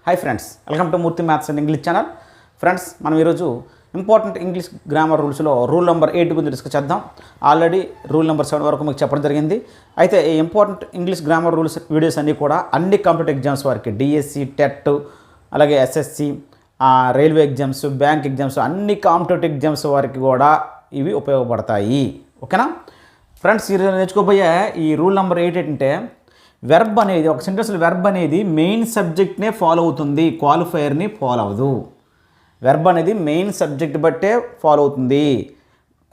Hi friends, welcome to Murthy maths and English channel. Friends, మనం ఈరోజు important English grammar రూల్స్లో rule number 8 గురించి discuss చేద్దాం. ఆల్రెడీ రూల్ నెంబర్ 7 వరకు మీకు చెప్పడం జరిగింది. అయితే ఈ important English grammar rules videos అన్నీ కూడా అన్ని కాంపిటేటివ్ ఎగ్జామ్స్ వారికి డిఎస్సి, టెట్, అలాగే SSC, railway exams, bank exams, అన్ని కాంపిటేటివ్ ఎగ్జామ్స్ వారికి కూడా ఇవి ఉపయోగపడతాయి. ఓకేనా ఫ్రెండ్స్, ఈరోజు నేర్చుకోబోయే ఈ రూల్ నెంబర్ 8 ఏంటంటే వెర్బ్ అనేది ఒక సెంటెన్స్లో వెర్బ్ అనేది మెయిన్ సబ్జెక్ట్నే ఫాలో అవుతుంది, క్వాలిఫైయర్ని ఫాలో అవ్వదు. వెర్బ్ అనేది మెయిన్ సబ్జెక్ట్ బట్టే ఫాలో అవుతుంది,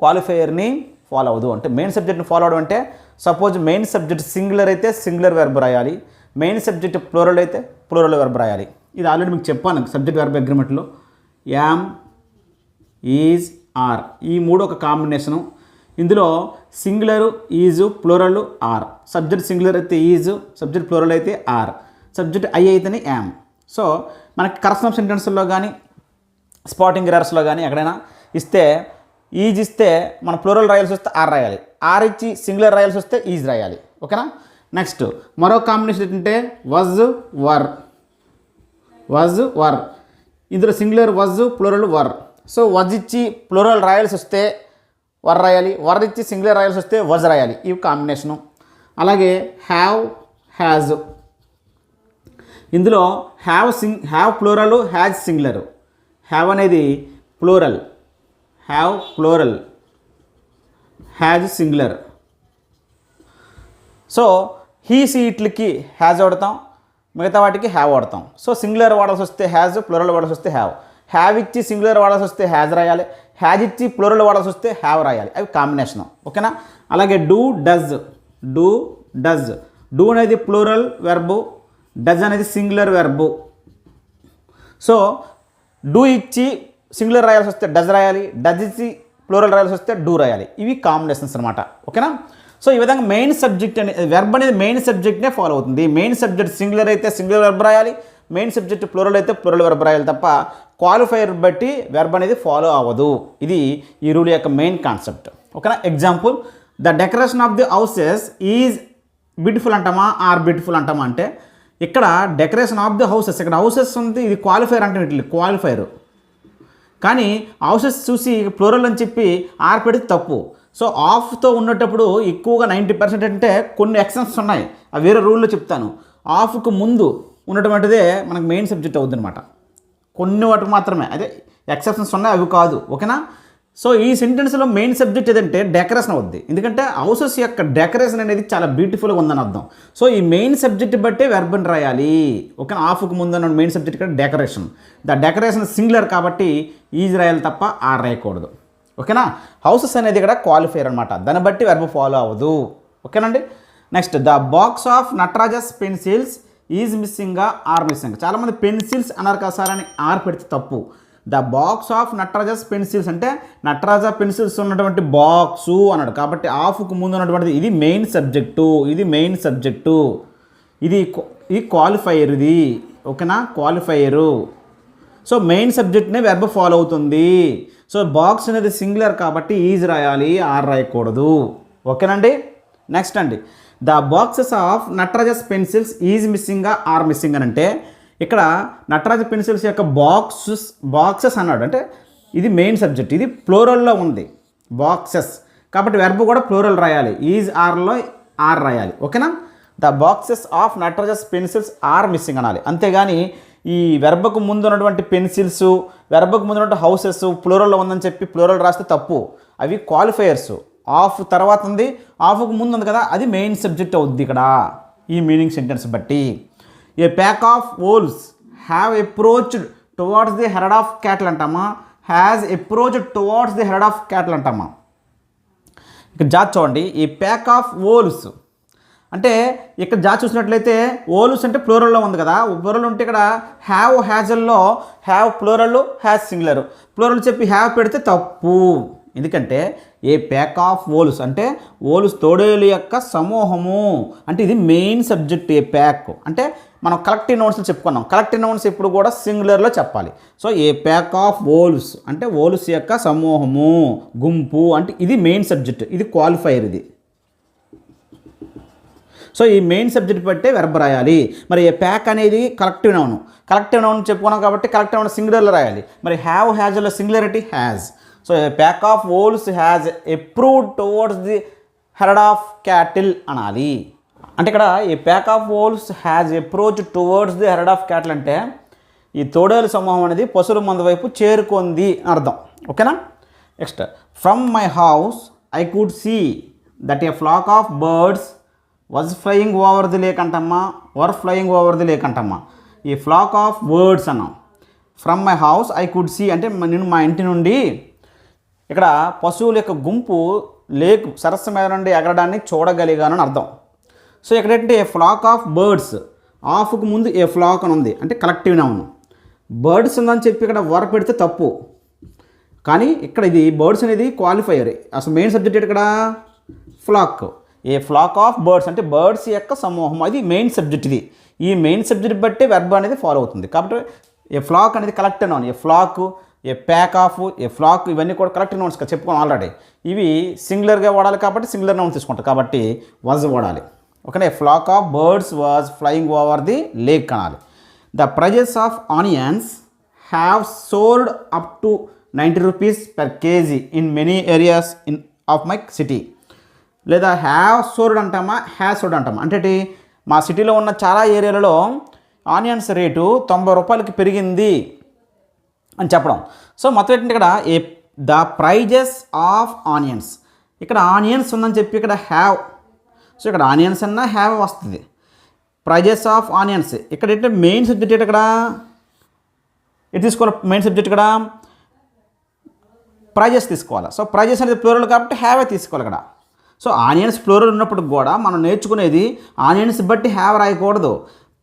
క్వాలిఫైయర్ని ఫాలో అవ్వదు. అంటే మెయిన్ సబ్జెక్ట్ని ఫాలో అవడం అంటే సపోజ్ మెయిన్ సబ్జెక్ట్ సింగులర్ అయితే సింగులర్ వెర్బ్ రాయాలి, మెయిన్ సబ్జెక్ట్ ప్లూరల్ అయితే ప్లూరల్ వెర్బ్ రాయాలి. ఇది ఆల్రెడీ మీకు చెప్పాను సబ్జెక్ట్ వెర్బ్ అగ్రిమెంట్లో. యామ్, ఈజ్, ఆర్ ఈ మూడు ఒక కాంబినేషను. ఇందులో singular, is, plural, are. Subject singular అయితే ఈజు, సబ్జెక్ట్ ప్లూరల్ అయితే ఆర్, సబ్జెక్ట్ ఐ అయితేనే యామ్. సో మనకి కరెక్షన్ ఆఫ్ సెంటెన్స్లో కానీ స్పాటింగ్ ఎర్రర్స్లో కానీ ఎక్కడైనా ఇస్తే ఈజ్ ఇస్తే మన ప్లూరల్ రాయాల్సి వస్తే ఆర్ రాయాలి, ఆర్ ఇచ్చి సింగులర్ రాయాల్సి వస్తే ఈజ్ రాయాలి. ఓకేనా. నెక్స్ట్ మరో కాంబినేషన్ ఏంటంటే వజ్, వర్. వజ్, వర్ ఇందులో singular was, plural were. So was ఇచ్చి ప్లూరల్ రాయాల్సి వస్తే వర్ రాయాలి, వర్ ఇచ్చి సింగులర్ రాయాల్సి వస్తే వజ్ రాయాలి. ఇవి కాంబినేషను. అలాగే హ్యావ్, హ్యాజ్ ఇందులో have plural, has singular. Have అనేది plural, have plural, has singular. So హీస్ ఇట్లకి హ్యాజ్ వాడతాం, మిగతా వాటికి హ్యావ్ వాడతాం. సో సింగులర్ వాడాల్సి వస్తే హ్యాజ్, ప్లూరల్ వాడాల్సి వస్తే హ్యావ్. హ్యావ్ ఇచ్చి సింగులర్ వాడాల్సి వస్తే హ్యాజ్ రాయాలి, హ్యాజ్ ఇచ్చి ప్లూరల్ వాడాల్సి వస్తే హ్యావ్ రాయాలి. అవి కాంబినేషన్. ఓకేనా. అలాగే do, does. Do, does. Do అనేది ప్లూరల్ వెర్బు, డజ్ అనేది సింగులర్ వెర్బు. సో డూ ఇచ్చి సింగులర్ రాయాల్సి వస్తే డజ్ రాయాలి, డజ్ ఇచ్చి ప్లూరల్ రాయాల్సి వస్తే డూ రాయాలి. ఇవి కాంబినేషన్స్ అనమాట. ఓకేనా. సో ఈ విధంగా మెయిన్ సబ్జెక్ట్ అనేది వెర్బ్ అనేది మెయిన్ సబ్జెక్ట్నే ఫాలో అవుతుంది. మెయిన్ సబ్జెక్ట్ సింగులర్ అయితే సింగులర్ వెర్బ్ రాయాలి, మెయిన్ సబ్జెక్ట్ ప్లూరల్ అయితే ప్లూరల్ వెర్బ్ రాయాలి తప్ప క్వాలిఫైయర్ బట్టి వెర్బ్ అనేది ఫాలో అవ్వదు. ఇది ఈ రూల్ యొక్క మెయిన్ కాన్సెప్ట్. ఓకేనా. Example, the decoration of the houses is beautiful అంటామా, ఆర్ బ్యూటిఫుల్ అంటామా అంటే ఇక్కడ డెకరేషన్ ఆఫ్ ది హౌసెస్, ఇక్కడ హౌసెస్ ఉంది, ఇది క్వాలిఫైర్ అంటే ఇట్లా క్వాలిఫైర్. కానీ హౌసెస్ చూసి ప్లూరల్ అని చెప్పి ఆర్ పెడితే తప్పు. సో ఆఫ్తో ఉన్నప్పుడు ఎక్కువగా 90% అంటే కొన్ని ఎక్సెప్షన్స్ ఉన్నాయి, అవి వేరే రూల్లో చెప్తాను. ఆఫ్కు ముందు ఉన్నటువంటిదే మనకు మెయిన్ సబ్జెక్ట్ అవుతుంది అనమాట. కొన్ని వాటికి మాత్రమే, అదే ఎక్సెప్షన్స్ ఉన్నాయి, అవి కాదు. ఓకేనా. సో ఈ సెంటెన్స్లో మెయిన్ సబ్జెక్ట్ ఏదంటే డెకరేషన్ అవుద్ది, ఎందుకంటే హౌసెస్ యొక్క డెకరేషన్ అనేది చాలా బ్యూటిఫుల్గా ఉందని అర్థం. సో ఈ మెయిన్ సబ్జెక్ట్ బట్టే వెర్బ్ని రాయాలి. ఓకేనా. ఆఫ్కు ముందు ఉన్న మెయిన్ సబ్జెక్ట్ ఇక్కడ డెకరేషన్. ద డెకరేషన్ సింగులర్ కాబట్టి ఈజ్ రాయాలి తప్ప ఆర్ రాయకూడదు. ఓకేనా. హౌసెస్ అనేది ఇక్కడ క్వాలిఫైర్ అనమాట, దాన్ని బట్టి వెర్బ్ ఫాలో అవ్వదు. ఓకేనండి. Next, the box of Natarajs pencils is మిస్సింగ్గా ఆర్ మిస్సింగ్. చాలామంది పెన్సిల్స్ అన్నారు కదా సార్ అని ఆర్ పెడితే తప్పు. The box of Natarajs pencils అంటే నటరాజ పెన్సిల్స్ ఉన్నటువంటి బాక్సు అన్నాడు కాబట్టి ఆఫ్కు ముందు ఉన్నటువంటిది ఇది మెయిన్ సబ్జెక్టు, ఇది మెయిన్ సబ్జెక్టు, ఇది క్వాలిఫైయర్. ఇది ఓకేనా, క్వాలిఫైయరు. సో మెయిన్ సబ్జెక్ట్నే వెర్బ్ ఫాలో అవుతుంది. సో బాక్స్ అనేది సింగులర్ కాబట్టి ఈజ్ రాయాలి, ఆర్ రాయకూడదు. ఓకేనండి. నెక్స్ట్ అండి, the boxes of Natarajs pencils is మిస్సింగ్గా ఆర్ మిస్సింగ్ అని అంటే ఇక్కడ నటరాజ పెన్సిల్స్ యొక్క బాక్సెస్ అన్నాడు అంటే ఇది మెయిన్ సబ్జెక్ట్, ఇది ప్లూరల్లో ఉంది బాక్సెస్ కాబట్టి వెర్బ్ కూడా ప్లూరల్ రాయాలి, ఈజ్ ఆర్లో ఆర్ రాయాలి. ఓకేనా. The boxes of Natarajs pencils are missing అనాలి. అంతేగాని ఈ వెర్బకు ముందు ఉన్నటువంటి పెన్సిల్స్, వెర్బకు ముందు ఉన్నటువంటి హౌసెస్ ప్లూరల్లో ఉందని చెప్పి ప్లూరల్ రాస్తే తప్పు. అవి క్వాలిఫైయర్స్. ఆఫ్ తర్వాత ఉంది, ఆఫ్కు ముందు ఉంది కదా, అది మెయిన్ సబ్జెక్ట్ అవుద్ది ఇక్కడ ఈ మీనింగ్ సెంటెన్స్ బట్టి. A pack of wolves have approached towards the herd of cattle అంటామా, has approached towards the herd of cattle అంటామా. ఇక్కడ జాత్ చూడండి, ఈ ప్యాక్ ఆఫ్ వోల్వ్స్ అంటే ఇక్కడ జాత్ చూసినట్లయితే వోల్వ్స్ అంటే ప్లూరల్లో ఉంది కదా, ప్లూరల్ ఉంటే ఇక్కడ హ్యావ్ హ్యాజల్లో have plural, has singular. Plural చెప్పి హ్యావ్ పెడితే తప్పు. ఎందుకంటే ఏ ప్యాక్ ఆఫ్ వోల్వ్స్ అంటే వోల్వ్స్ తోడేలు యొక్క సమూహము అంటే ఇది మెయిన్ సబ్జెక్ట్. ఏ ప్యాక్ అంటే మనం కలెక్టివ్ నౌన్స్లో చెప్పుకున్నాం, కలెక్టివ్ నౌన్స్ ఎప్పుడు కూడా సింగులర్లో చెప్పాలి. So a pack of wolves అంటే వోల్వ్స్ యొక్క సమూహము, గుంపు అంటే ఇది మెయిన్ సబ్జెక్ట్, ఇది క్వాలిఫైయర్ ఇది. సో ఈ మెయిన్ సబ్జెక్ట్ బట్టే వెర్బ్ రాయాలి. మరి ఏ ప్యాక్ అనేది కలెక్టివ్ నౌన్ చెప్పుకున్నాం కాబట్టి కలెక్టివ్ నౌన్ సింగులర్లో రాయాలి. మరి హ్యావ్ హ్యాజ్లో singularity has. So a pack of wolves has approved towards the herd of cattle అనాలి. అంటే ఇక్కడ ఈ pack of wolves has approach towards the herd of cattle అంటే ఈ తోడేలు సమూహం అనేది పశువుల మంద వైపు చేరుకుంది అని అర్థం. ఓకేనా. Next, from my house I could see that a flock of birds was flying over the lake అంటమ్మా, were flying over the lake అంటమ్మా. ఈ ఫ్లాక్ ఆఫ్ బర్డ్స్ అన్నాం. From my house I could see అంటే నేను మా ఇంటి నుండి ఇక్కడ పశువుల యొక్క గుంపు లేక్ సరస్సు మీద నుండి ఎగరడాన్ని చూడగలిగాను అని అర్థం. సో ఎక్కడంటే ఏ ఫ్లాక్ ఆఫ్ బర్డ్స్, ఆఫ్కు ముందు ఏ ఫ్లాక్ అని ఉంది అంటే కలెక్టివ్ నౌన్. బర్డ్స్ ఉందని చెప్పి ఇక్కడ వర్ పెడితే తప్పు, కానీ ఇక్కడ ఇది బర్డ్స్ అనేది క్వాలిఫైయర్. అసలు మెయిన్ సబ్జెక్ట్ ఇక్కడ flock. A flock of birds అంటే బర్డ్స్ యొక్క సమూహం, అది మెయిన్ సబ్జెక్ట్. ఇది ఈ మెయిన్ సబ్జెక్ట్ బట్టే వెర్బ్ అనేది ఫాలో అవుతుంది. కాబట్టి ఏ ఫ్లాక్ అనేది collective noun. A flock, a pack of, a flock ఇవన్నీ కూడా కలెక్టివ్ నౌన్స్ చెప్పుకోం ఆల్రెడీ. ఇవి సింగులర్గా వాడాలి కాబట్టి సింగులర్ నౌన్ తీసుకుంటాం కాబట్టి వాజ్ వాడాలి. ఓకేనా. A flock of birds was flying over the lake అనాలి. The prices of onions have sold up to 90 rupees per kg in many areas of my city. లేదా have sold అంటామా, have sold అంటామా అంటే మా సిటీలో ఉన్న చాలా ఏరియాలలో ఆనియన్స్ రేటు 90 రూపాయలకి పెరిగింది అని చెప్పడం. సో మొత్తం ఏంటంటే ఇక్కడ ద ప్రైజెస్ ఆఫ్ ఆనియన్స్, ఇక్కడ ఆనియన్స్ ఉందని చెప్పి ఇక్కడ హ్యావ్. సో ఇక్కడ ఆనియన్స్ అన్నా హ్యావ్ వస్తుంది. ప్రైజెస్ ఆఫ్ ఆనియన్స్ ఇక్కడ ఏంటంటే మెయిన్ సబ్జెక్ట్ ఇక్కడ ఇది తీసుకోవాలి. మెయిన్ సబ్జెక్ట్ ఇక్కడ ప్రైజెస్ తీసుకోవాలి. సో ప్రైజెస్ అనేది ప్లూరల్ కాబట్టి హ్యావే తీసుకోవాలి ఇక్కడ. సో ఆనియన్స్ ప్లూరల్ ఉన్నప్పుడు కూడా మనం నేర్చుకునేది ఆనియన్స్ బట్టి హ్యావ్ రాయకూడదు.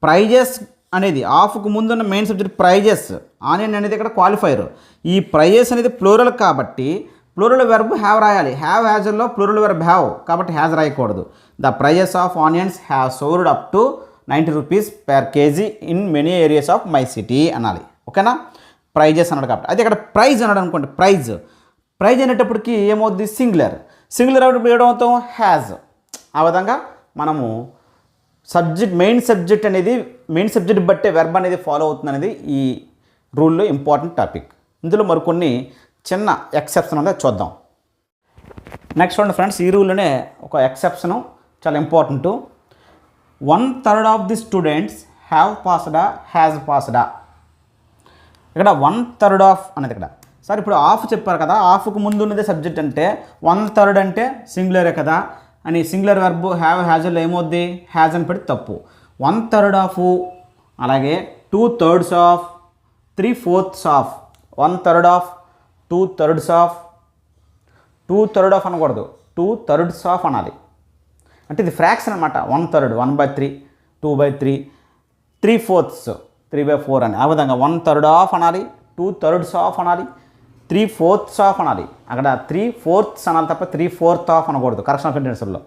ప్రైజెస్ అనేది ఆఫ్కు ముందున్న మెయిన్ సబ్జెక్ట్ ప్రైజెస్, ఆనియన్ అనేది ఇక్కడ క్వాలిఫైర్. ఈ ప్రైజెస్ అనేది ప్లూరల్ కాబట్టి ప్లూరల్ వెర్బ్ హ్యావ్ రాయాలి. హ్యావ్ హ్యాజ్లో ప్లూరల్ వెర్బ్ హ్యావ్ కాబట్టి హ్యాజ్ రాయకూడదు. The prices of onions have sold up to 90 rupees per kg in many areas of my city అనాలి. ఓకేనా. ప్రైజెస్ అన్నాడు కాబట్టి అది అక్కడ ప్రైజ్ అన్నాడు అనుకోండి. ప్రైజ్ అనేటప్పటికి ఏమవుద్ది సింగులర్ అప్పుడు ఏమవుతాం హ్యాజ్. ఆ విధంగా మనము సబ్జెక్ట్ మెయిన్ సబ్జెక్ట్ బట్టే వెర్బ్ అనేది ఫాలో అవుతుంది అనేది ఈ రూల్లో ఇంపార్టెంట్ టాపిక్. ఇందులో మరికొన్ని చిన్న ఎక్సెప్షన్ అనేది చూద్దాం. నెక్స్ట్ చూడండి ఫ్రెండ్స్, ఈ రూల్లోనే ఒక ఎక్సెప్షను చాలా important. 1/3 of the students have పాస్డా, హ్యాజ్ పాస్డా. ఇక్కడ 1/3 ఆఫ్ అనేది ఇక్కడ సార్ ఇప్పుడు ఆఫ్ చెప్పారు కదా, ఆఫ్కు ముందు ఉన్నదే సబ్జెక్ట్ అంటే 1/3 అంటే సింగులరే కదా అని సింగులర్ వెర్బ్ హ్యావ్ హ్యాజ్లో ఏమవుద్ది హ్యాజ్ అని పెడితే తప్పు. 1/3 ఆఫ్, అలాగే 2/3 of, 3/4 of. 1/3 of, 2/3 of, 2/3 of అనకూడదు, 2/3 ఆఫ్ అనాలి. అంటే ఇది ఫ్రాక్షన్ అనమాట. 1/3, 1/3, 2/3, 3/4, 3/4 అని. ఆ విధంగా 1/3 ఆఫ్ అనాలి, 2/3 ఆఫ్ అనాలి, 3/4 ఆఫ్ అనాలి. అక్కడ 3/4 అనాలి తప్ప 3/4 ఆఫ్ అనకూడదు కరెక్షన్ ఆఫ్ సెంటెన్స్లో.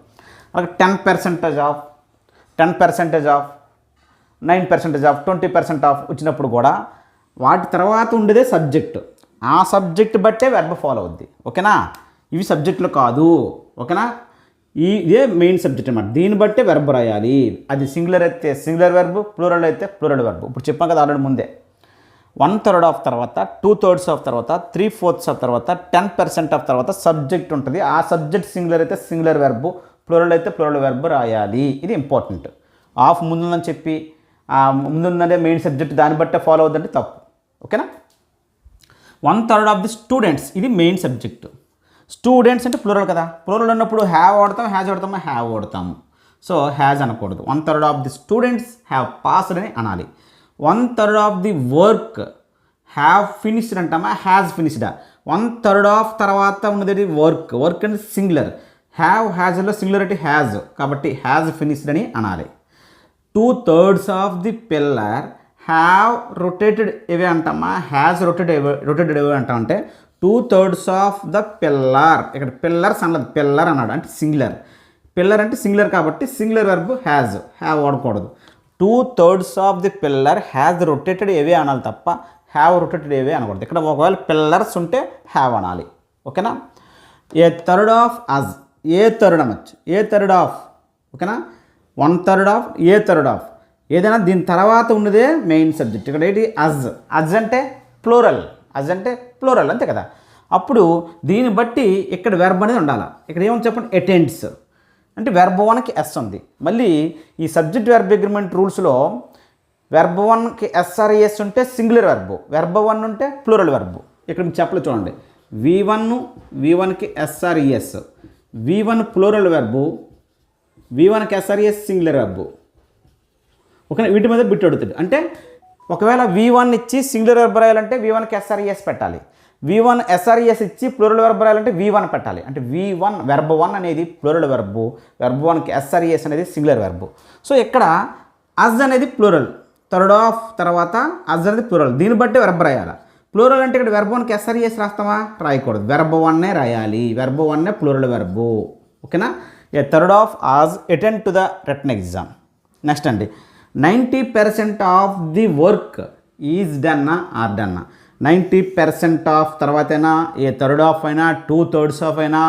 అలాగే 10% ఆఫ్, 10% ఆఫ్, 9% ఆఫ్, 20% ఆఫ్ వచ్చినప్పుడు కూడా వాటి తర్వాత ఉండేదే సబ్జెక్టు. ఆ సబ్జెక్ట్ బట్టే వెర్బ్ ఫాలో అవుద్ది. ఓకేనా. ఇవి సబ్జెక్టులు కాదు. ఓకేనా. ఇదే మెయిన్ సబ్జెక్ట్ అన్నమాట. దీన్ని బట్టే వెర్బ్ రాయాలి. అది సింగులర్ అయితే సింగులర్ వెర్బ్, ప్లూరల్ అయితే ప్లూరల్ వెర్బ్. ఇప్పుడు చెప్పాం కదా ఆల్రెడీ ముందే. 1/3 ఆఫ్ తర్వాత, 2/3 ఆఫ్ తర్వాత, 3/4 ఆఫ్ తర్వాత, 10% ఆఫ్ తర్వాత సబ్జెక్ట్ ఉంటుంది. ఆ సబ్జెక్ట్ సింగులర్ అయితే సింగులర్ వెర్బ్, ప్లూరల్ అయితే ప్లూరల్ వెర్బ్ రాయాలి. ఇది ఇంపార్టెంట్. ఆఫ్ ముందుందని చెప్పి ముందుందంటే మెయిన్ సబ్జెక్ట్ దాన్ని బట్టే ఫాలో అవుతుందంటే తప్పు. ఓకేనా. 1/3 ఆఫ్ ది స్టూడెంట్స్ ఇది మెయిన్ సబ్జెక్టు. స్టూడెంట్స్ అంటే ప్లూరల్ కదా, ప్లూరల్ ఉన్నప్పుడు హ్యావ్ వాడతాం, హ్యాజ్ వాడతాము, హ్యావ్ వాడతాము. సో హ్యాజ్ అనకూడదు. 1/3 of the students have passed అని అనాలి. 1/3 of the work have finished అంటామా, హ్యాజ్ ఫినిష్డా. 1/3 ఆఫ్ తర్వాత ఉన్నది వర్క్ అంటే సింగులర్. హ్యావ్ హ్యాజ్లో సింగులరిటీ హ్యాజ్ కాబట్టి హ్యాజ్ ఫినిష్డ్ అని అనాలి. 2/3 of the pillar have rotated away అంటామా, has rotated away అంటామంటే 2/3 of the pillar. ఇక్కడ పిల్లర్స్ అన్నది పిల్లర్ అన్నాడు అంటే సింగులర్. పిల్లర్ అంటే సింగులర్ కాబట్టి సింగులర్ వెర్బ్ హ్యావ్ వాడకూడదు. 2/3 of the pillar has rotated away అనాలి తప్ప హ్యావ్ రొటేటెడ్ అవే అనకూడదు. ఇక్కడ ఒకవేళ పిల్లర్స్ ఉంటే హ్యావ్ అనాలి. ఓకేనా. A third of us, a third అనొచ్చు, ఏ థర్డ్ ఆఫ్. ఓకేనా. 1/3 ఆఫ్ ఏ థర్డ్ ఆఫ్ ఏదైనా దీని తర్వాత ఉన్నదే మెయిన్ సబ్జెక్ట్. ఇక్కడ ఏంటి అజ్ అంటే ప్లూరల్ అంతే కదా. అప్పుడు దీన్ని బట్టి ఇక్కడ వెర్బ్ అనేది ఉండాలి. ఇక్కడ ఏమని చెప్పండి, అటెండ్స్ అంటే వెర్బ్ 1కి ఎస్ ఉంది. మళ్ళీ ఈ సబ్జెక్ట్ వెర్బ్ అగ్రిమెంట్ రూల్స్లో వెర్బ్ 1కి ఎస్ఆర్ఈఎస్ ఉంటే సింగులర్ వెర్బ్, వెర్బ్ 1 ఉంటే ప్లూరల్ వెర్బ్. ఇక్కడ మీకు చెప్పలేదు చూడండి, V1కి ఎస్ఆర్ఈఎస్, V1 ప్లూరల్ వెర్బు, V1కి ఎస్ఆర్ఈఎస్ సింగులర్ వెర్బు. ఓకే, వీటి మీద బిట్ అడుగుతాడు. అంటే ఒకవేళ V1 ఇచ్చి సింగులర్ వెర్బ్ రాయాలంటే V1కి ఎస్ఆర్ఈఎస్ పెట్టాలి, V1 ఎస్ఆర్ఈఎస్ ఇచ్చి ప్లూరల్ వెర్బ్ రాయాలంటే V1 పెట్టాలి. అంటే V1 వెర్బ్ 1 అనేది ప్లూరల్ వెర్బు, వెర్బ్ 1కి ఎస్ఆర్ఈఎస్ అనేది సింగులర్ వెర్బు. సో ఇక్కడ అజ్ అనేది ప్లూరల్, థర్డ్ ఆఫ్ తర్వాత అజ్ అనేది ప్లూరల్, దీన్ని బట్టి వెర్బ్ రాయాలి. ప్లూరల్ అంటే ఇక్కడ వెర్బ్ 1కి ఎస్ఆర్ఈఎస్ రాస్తామా, రాయకూడదు, వెర్బ్ 1 రాయాలి, వెర్బ్ 1 ప్లూరల్ వెర్బు. ఓకేనా. A third of us attend to the written exam. Next అండి, 90% of the work is done are done. 90% of తర్వాత అయినా, ఏ థర్డ్ ఆఫ్ అయినా, 2/3 ఆఫ్ అయినా,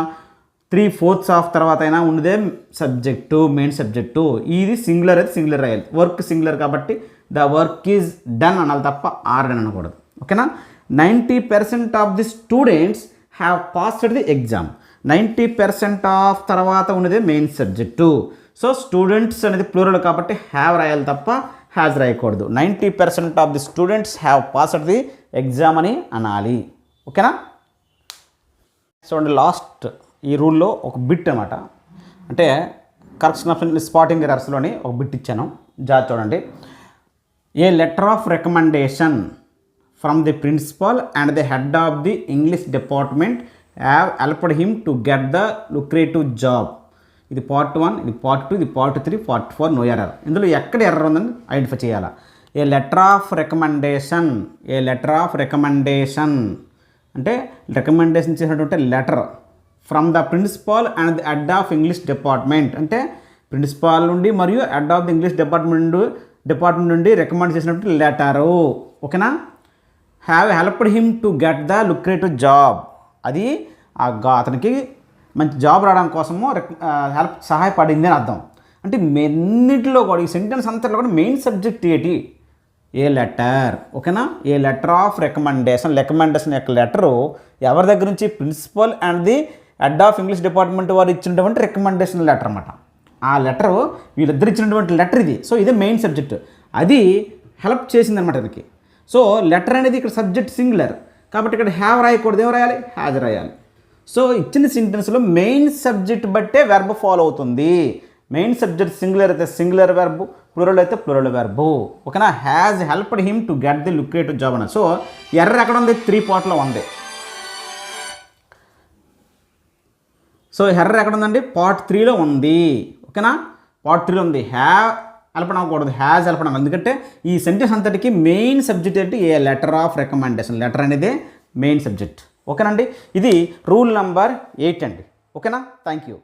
3/4 ఆఫ్ తర్వాత అయినా ఉన్నదే సబ్జెక్టు, మెయిన్ సబ్జెక్టు. ఇది సింగులర్ అయితే సింగులర్ రాయాలి, వర్క్ సింగులర్ కాబట్టి ద వర్క్ ఈజ్ డన్ అనాలి తప్ప ఆర్ డన్ అనకూడదు. ఓకేనా. 90% of the students have passed the exam. 90% of తర్వాత ఉన్నదే మెయిన్ సబ్జెక్టు. సో స్టూడెంట్స్ అనేది ప్లూరల్ కాబట్టి హ్యావ్ రాయాలి తప్ప హ్యాజ్ రాయకూడదు. 90% of the students have passed the exam అని అనాలి. ఓకేనా. చూడండి, లాస్ట్ ఈ రూల్లో ఒక బిట్ అనమాట, అంటే కరెక్షన్ ఆఫ్ స్పాటింగ్ ఎర్రర్స్లోని ఒక బిట్ ఇచ్చాను, జాగ్రత్త చూడండి. A letter of recommendation from the principal and the head of the English department have helped him to get the lucrative job. ఇది పార్ట్ 1, ఇది పార్ట్ 2, ఇది పార్ట్ 3, పార్ట్ 4, నో ఎర్రర్. ఇందులో ఎక్కడ error ఉందని ఐడెంటిఫై చేయాలా. A letter of recommendation, a letter of recommendation అంటే recommendation చేసినటువంటి letter from the principal and the head of English department, అంటే ప్రిన్సిపాల్ నుండి మరియు head of the English department నుండి రికమెండ్ చేసినటువంటి లెటరు. ఓకేనా. Have helped him to get the lucrative job, అది అతనికి మంచి జాబ్ రావడం కోసము సహాయపడింది అని అర్థం. అంటే మెన్నిటిలో కూడా ఈ సెంటెన్స్ అంతట్లో కూడా మెయిన్ సబ్జెక్ట్ ఏంటి, ఏ లెటర్. ఓకేనా. ఏ లెటర్ ఆఫ్ రికమెండేషన్ యొక్క లెటరు ఎవరి దగ్గర నుంచి, principal and the head of English department వారు ఇచ్చినటువంటి రికమెండేషన్ లెటర్ అనమాట. ఆ లెటరు వీళ్ళిద్దరు ఇచ్చినటువంటి లెటర్ ఇది. సో ఇదే మెయిన్ సబ్జెక్ట్, అది హెల్ప్ చేసింది అనమాట దీనికి. సో లెటర్ అనేది ఇక్కడ సబ్జెక్ట్ సింగులర్ కాబట్టి ఇక్కడ హ్యావ్ రాయకూడదు, ఏం రాయాలి, హ్యాజ్ రాయాలి. సో ఇచ్చిన సెంటెన్స్లో మెయిన్ సబ్జెక్ట్ బట్టే వెర్బ్ ఫాలో అవుతుంది. మెయిన్ సబ్జెక్ట్ సింగులర్ అయితే సింగులర్ వెర్బ్, ప్లూరల్ అయితే ప్లూరల్ వెర్బ్. ఓకేనా. Has helped him to get the lucrative job అన్న. సో ఎర్రర్ ఎక్కడ ఉంది, 3 పార్ట్లో ఉంది. సో ఎర్రర్ ఎక్కడ ఉందండి, పార్ట్ 3లో ఉంది. ఓకేనా, పార్ట్ 3లో ఉంది. హ్యావ్ హెల్ప్ అవ్వకూడదు, హ్యాజ్ హెల్ప్ అవ్వాలి. ఎందుకంటే ఈ సెంటెన్స్ అంతటికి మెయిన్ సబ్జెక్ట్ ఏంటి, a letter of recommendation. Letter అనేది మెయిన్ సబ్జెక్ట్. ఓకేనండి. ఇది రూల్ నెంబర్ 8 అండి. ఓకేనా. Thank you.